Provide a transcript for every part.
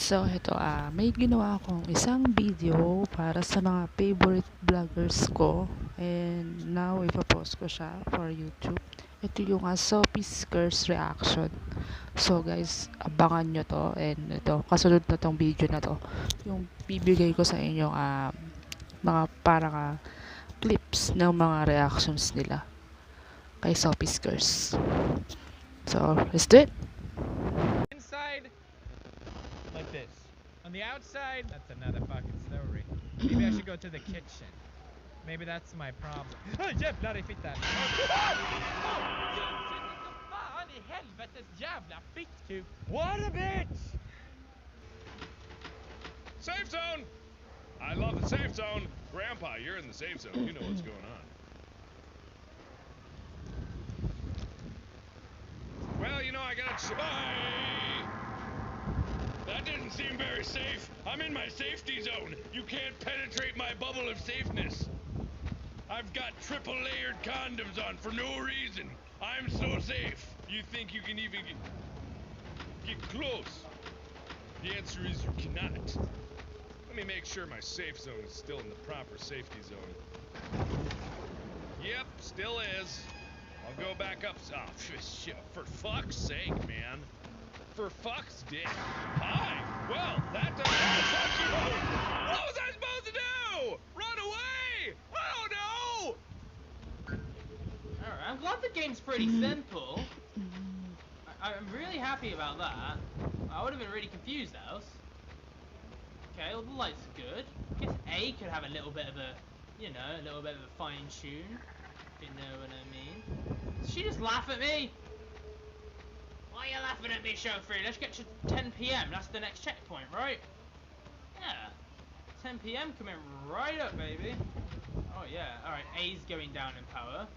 So, ito may ginawa akong isang video para sa mga favorite vloggers ko. And now, ipapost ko siya for YouTube. Ito yung Sophie's Curse Reaction. So, guys, abangan nyo to. And ito, kasunod na tong video na to. Yung bibigay ko sa inyo mga parang clips ng mga reactions nila kay Sophie's Curse. So, let's do it! Inside, like this. On the outside, that's another fucking story. Maybe I should go to the kitchen. Maybe that's my problem. Jävlar i fittan! Fan i helvetes jävla fittkuk! What a bitch! Safe zone! I love the safe zone. Grandpa, you're in the safe zone. You know what's going on. Well, you know, I gotta... Bye! That didn't seem very safe. I'm in my safety zone. You can't penetrate my bubble of safeness. I've got triple layered condoms on for no reason. I'm so safe. You think you can even get close? The answer is you cannot. Let me make sure my safe zone is still in the proper safety zone. Yep, still is. I'll go back up. Oh, shit. For fuck's sake, man. For fuck's dick. Hi. Well, that doesn't fuck you. What was I supposed to do? Run away? Oh no! Alright, I'm glad the game's pretty simple. I'm really happy about that. I would have been really confused else. Okay, all the lights are good. I guess A could have a little bit of a, you know, a little bit of a fine tune. If you know what I mean. Did she just laugh at me? Why are you laughing at me, Chauffeur? Let's get to 10 PM. That's the next checkpoint, right? Yeah. 10 PM coming right up, baby. Oh, yeah. Alright, A's going down in power.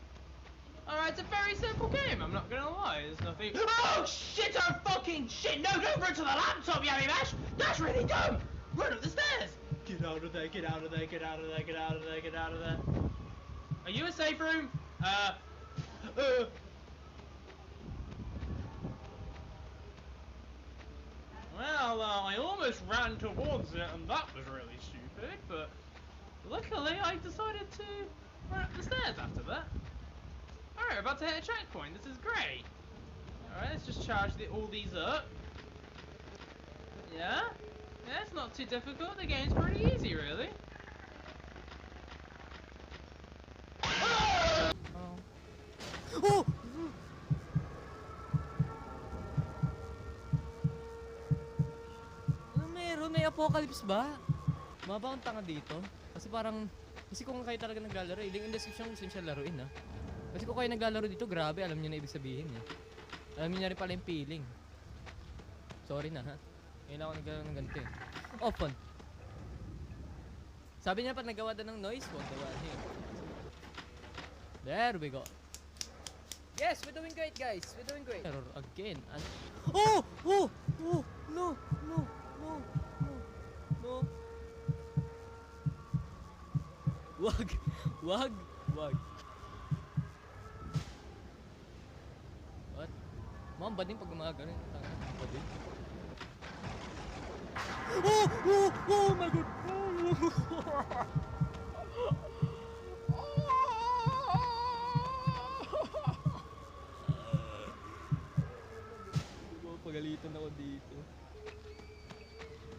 Alright, it's a very simple game. I'm not gonna lie. There's nothing. Oh, shit! Oh, fucking shit! No, don't run to the laptop, Yummy Mash! That's really dumb! Run up the stairs! Get out of there, get out of there, get out of there, get out of there, get out of there. Are you a safe room? Well, I almost ran towards it and that was really stupid, but luckily I decided to run up the stairs after that. Alright, about to hit a checkpoint, this is great. Alright, let's just charge all these up. Yeah? Yeah, it's not too difficult, the game's pretty easy, really. Oh! Ano meron? May apocalypse ba? Maba akong tanga dito. Kasi kung kayo talaga naglalaro, link in the description kung saan siya laruin ha. Kasi kung kayo naglalaro dito, grabe, alam niyo na ibig sabihin eh. Alam niyo na rin pala yung feeling. Sorry na ha. Ngayon ako naglalaro ng ganito eh. Open! Sabi niya pa nagawa daw ng noise, huwag daw here. There we go. Yes, we're doing great guys. We're doing great. Error again. Oh! Oh! Oh! No! No! No! No! No! Wag! Wag! Wag! What? Ma'am, bading pag gumagano. Bading. Oh! Oh! Oh my god! Pagalitan ako dito.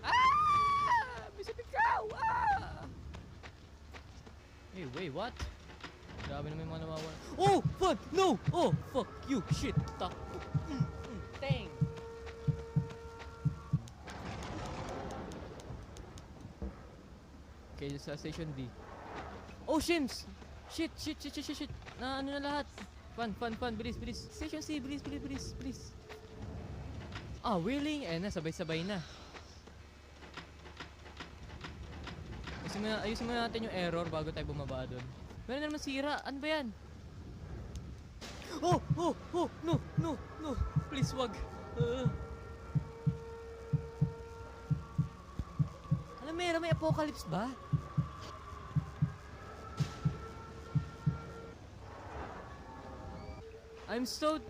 Ah! Bisip ikaw! Ah! Hey, wait, what? Grabe naman yung mga nawawala. Oh! Fuck! No! Oh! Fuck you! Shit! Takbo! Dang! Okay, sa station D. Oh, shims! Shit! Shit! Shit! Shit! Shit! Na ano na lahat? Fun! Fun! Fun! Bilis! Bilis! Station C! Bilis! Bilis! Bilis! Bilis! Ah, willing! Eh na, sabay-sabay na. Ayusin muna natin yung error bago tayo bumaba doon. Meron na naman sira. Ano ba yan? Oh! Oh! Oh! No! No! No! Please, wag! Alam mo, may apocalypse ba? I'm so...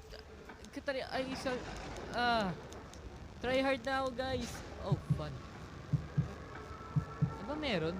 Try hard na ako guys. Oh, fun. Ano ba meron?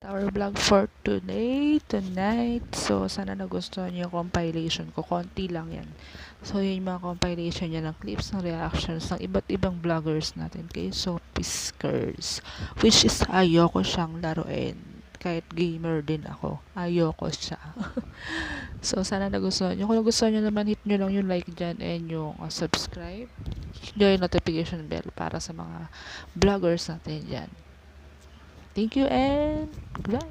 Our vlog for tonight. So, sana nagustuhan niyo yung compilation ko. Konti lang yan. So, yun yung mga compilation niya ng clips, ng reactions ng iba't ibang vloggers natin kay Sopiskers. Which is, ayoko siyang laruin. Kahit gamer din ako. Ayoko siya. So, sana nagustuhan niyo. Kung nagustuhan niyo naman, hit niyo lang yung like dyan and yung subscribe. Yung notification bell para sa mga vloggers natin dyan. Thank you and goodbye.